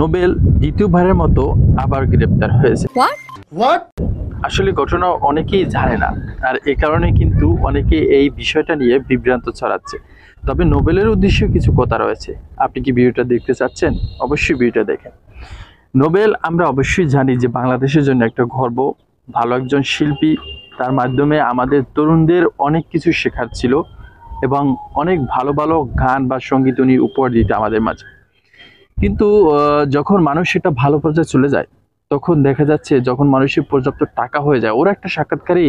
Nobel দ্বিতীয়বারের মতো আবার গ্রেপ্তার হয়েছে। আসলে ঘটনা অনেকেই জানে না, আর এ কারণে কিন্তু অনেকে এই বিষয়টা নিয়ে বিভ্রান্ত ছড়াচ্ছে। তবে নোবেলের উদ্দেশ্যে কিছু কথা রয়েছে। আপনি কি ভিডিওটা দেখতে চাচ্ছেন? অবশ্যই ভিডিওটা দেখেন। নোবেল আমরা অবশ্যই জানি যে বাংলাদেশের জন্য একটা গর্ব, ভালো একজন শিল্পী। তার মাধ্যমে আমাদের তরুণদের অনেক কিছু শেখার ছিল এবং অনেক ভালো ভালো গান বা সঙ্গীত উনি উপহার দিতে আমাদের মাঝে। কিন্তু যখন মানুষ সেটা ভালো পর্যায়ে চলে যায়, তখন দেখা যাচ্ছে যখন মানুষের পর্যাপ্ত টাকা হয়ে যায়। ওর একটা সাক্ষাৎকারে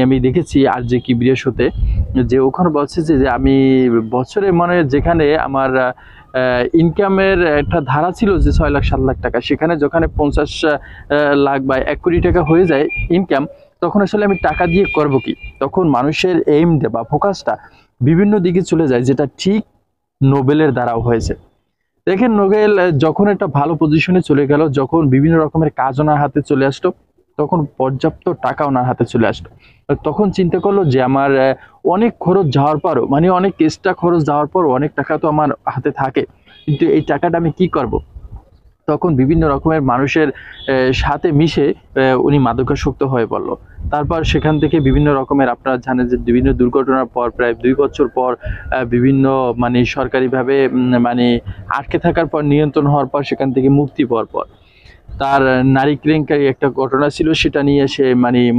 আমি দেখেছি আর যে কিবরিয়া শোতে, যে ওখানে বলছে যে আমি বছরে যেখানে আমার ইনকামের একটা ধারা ছিল যে 6 লাখ 7 লাখ টাকা, সেখানে যখন 50 লাখ বা 1 কোটি টাকা হয়ে যায় ইনকাম, তখন আসলে আমি টাকা দিয়ে করব কি? তখন মানুষের এইমটা বা ফোকাসটা বিভিন্ন দিকে চলে যায়, যেটা ঠিক নোবেলের দ্বারাও হয়েছে। দেখেন, নোবেল যখন একটা ভালো পজিশনে চলে গেল, যখন বিভিন্ন রকমের কাজ ওনার হাতে চলে আসলো, তখন পর্যাপ্ত টাকা ওনার হাতে চলে আসলো। তখন চিন্তা করলো যে আমার অনেক খরচ যাওয়ার পরও, অনেক এক্সট্রা খরচ যাওয়ার পরও অনেক টাকা তো আমার হাতে থাকে, কিন্তু এই টাকাটা আমি কি করব? তখন বিভিন্ন রকমের মানুষের সাথে মিশে উনি মাদকাসক্ত হয়ে পড়ল। তারপর সেখান থেকে বিভিন্ন রকমের, আপনারা জানেন যে বিভিন্ন দুর্ঘটনার পর প্রায় 2 বছর পর বিভিন্ন সরকারিভাবে আটকে থাকার পর, নিয়ন্ত্রণ হওয়ার পর, সেখান থেকে মুক্তি পাওয়ার পর তার নারী কেলেঙ্কারি একটা ঘটনা ছিল, সেটা নিয়ে সে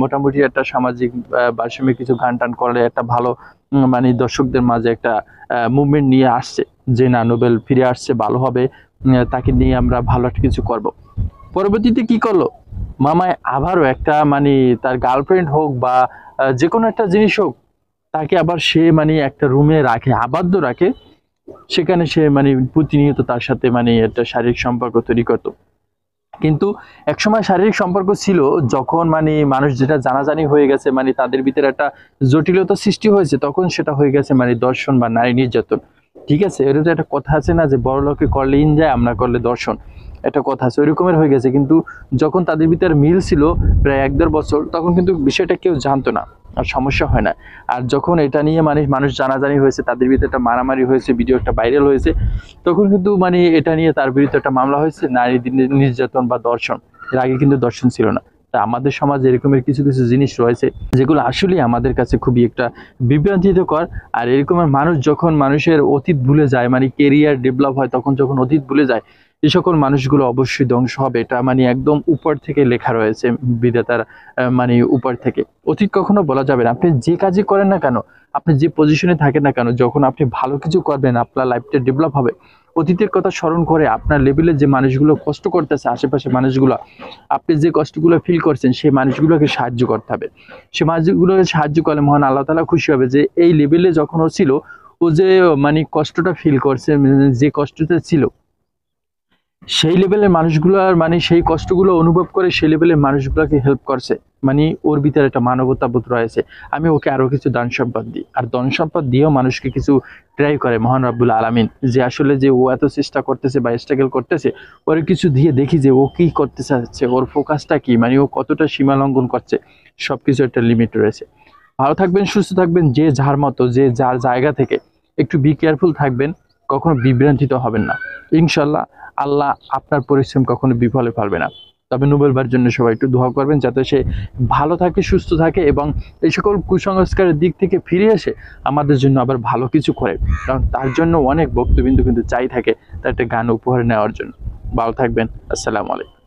মোটামুটি একটা সামাজিক ভারসাম্যে কিছু গান টান করে একটা ভালো দর্শকদের মাঝে একটা মুভমেন্ট নিয়ে আসছে যে না, নোবেল ফিরে আসছে, ভালো হবে, তাকে নিয়ে আমরা ভালো একটা কিছু করব। পরবর্তীতে কি করলো, মামায় আবারও একটা তার গার্লফ্রেন্ড হোক বা যে কোনো একটা জিনিস হোক, তাকে আবার সে একটা রুমে রাখে, আবদ্ধ রাখে। সেখানে সে প্রতিনিয়ত তার সাথে একটা শারীরিক সম্পর্ক তৈরি করতো। কিন্তু একসময় শারীরিক সম্পর্ক ছিল, যখন মানুষ যেটা জানাজানি হয়ে গেছে, তাদের ভিতরে একটা জটিলতা সৃষ্টি হয়েছে, তখন সেটা হয়ে গেছে দর্শন বা নারী নির্যাতন। ঠিক আছে, এর তো একটা কথা আছে না, যে বড় লোকে করলে ইন যায়, আমরা করলে দর্শন, একটা কথা আছে, ওই রকমের হয়ে গেছে। কিন্তু যখন তাদের ভিতরে মিল ছিল প্রায় 1-1.5 বছর, তখন কিন্তু বিষয়টা কেউ জানতো না, আর সমস্যা হয় না। আর যখন এটা নিয়ে মানুষ জানাজানি হয়েছে, তাদের ভিতরে একটা মারামারি হয়েছে, ভিডিও একটা ভাইরাল হয়েছে, তখন কিন্তু এটা নিয়ে তার বিরুদ্ধে একটা মামলা হয়েছে, নারী নির্যাতন বা দর্শন। এর আগে কিন্তু দর্শন ছিল না। তা আমাদের সমাজে এরকমের কিছু কিছু জিনিস রয়েছে যেগুলো আসলে আমাদের কাছে খুবই একটা বিভ্রান্তিকর। আর এরকমের মানুষ যখন মানুষের অতীত ভুলে যায়, কেরিয়ার ডেভেলপ হয়, তখন যখন অতীত ভুলে যায়, এই সকল মানুষগুলো অবশ্যই ধ্বংস হবে। এটা একদম উপর থেকে লেখা রয়েছে, বিধাতার উপর থেকে। অতীত কখনো বলা যাবে না। আপনি যে কাজই করেন না কেন, আপনি যে পজিশনে থাকেন না কেন, যখন আপনি ভালো কিছু করবেন, আপনার লাইফটা ডেভেলপ হবে। অতীতের কথা স্মরণ করে আপনার লেভেলে যে মানুষগুলো কষ্ট করতেছে, আশেপাশে মানুষগুলো, আপনি যে কষ্টগুলো ফিল করছেন, সেই মানুষগুলোকে সাহায্য করতে হবে। সেই মানুষগুলোকে সাহায্য করলে মহান আল্লাহ তাআলা খুশি হবে, যে এই লেভেলে যখন ও ছিল, ও যে কষ্টটা ফিল করছে, যে কষ্টটা ছিল, সেই লেভেলের মানুষগুলোর সেই কষ্টগুলো অনুভব করে সেই লেভেলের মানুষগুলোকে হেল্প করছে। ওর ভিতরে একটা মানবতা বোধ রয়েছে। আমি ওকে আরো কিছু দান সম্পদ দিই, আর দান সম্পদ দিয়েও মানুষকে কিছু ট্রাই করে মহান রব্বুল আলামিন, যে আসলে যে ও এত চেষ্টা করতেছে বা স্ট্রাগল করতেছে, ওর কিছু দিয়ে দেখি যে ও কি করতে চাচ্ছে, ওর ফোকাসটা কি, ও কতটা সীমা লঙ্ঘন করছে। সবকিছু একটা লিমিট রয়েছে। ভালো থাকবেন, সুস্থ থাকবেন, যে যার মতো, যে যার জায়গা থেকে একটু বি কেয়ারফুল থাকবেন, কখনো বিভ্রান্তিত হবেন না। ইনশাল্লাহ আল্লাহ আপনার পরিশ্রম কখনো বিফলে ফেলবে না। তবে নোবেল ভাইয়ের জন্য সবাই একটু দোয়া করবেন, যাতে সে ভালো থাকে, সুস্থ থাকে এবং এই সকল কুসংস্কারের দিক থেকে ফিরে এসে আমাদের জন্য আবার ভালো কিছু করে। কারণ তার জন্য অনেক ভক্তবিন্দু কিন্তু চাই থাকে তার একটা গান উপহার নেওয়ার জন্য। ভালো থাকবেন। আসসালামু আলাইকুম।